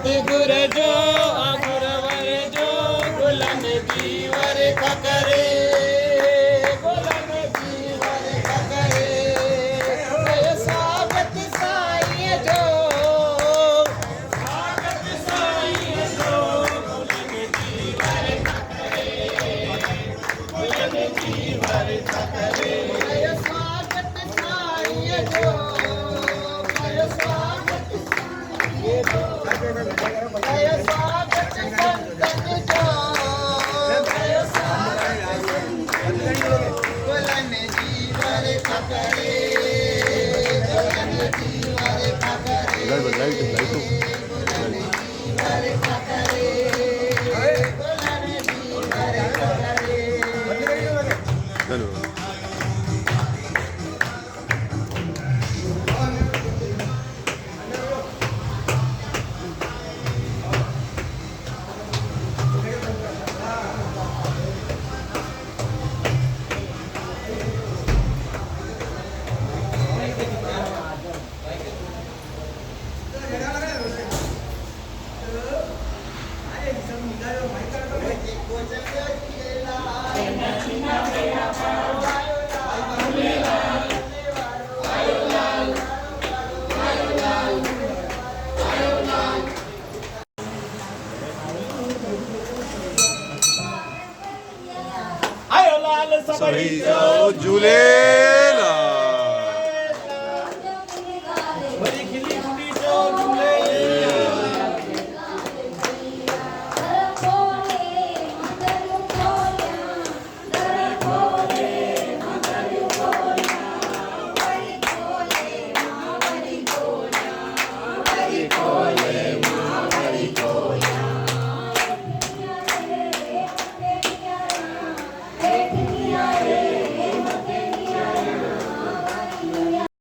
सतगुर जो गुरवर जो गुलाम जीवर खकरे गुलाम जीवर खकरे स्वागत साईं जो स्वागत साईं जो गुलाम जीवर खकरे गुलाम जीवर खकरे स्वागत साईं जो स्वागत जय स्वागत संतन जो जय स्वागत गुलाम जीवर खकरे गुलाम जीवर खकरे गुलाम जीवर खकरे गुलाम जीवर खकरे સહી જાઓ ઝૂલે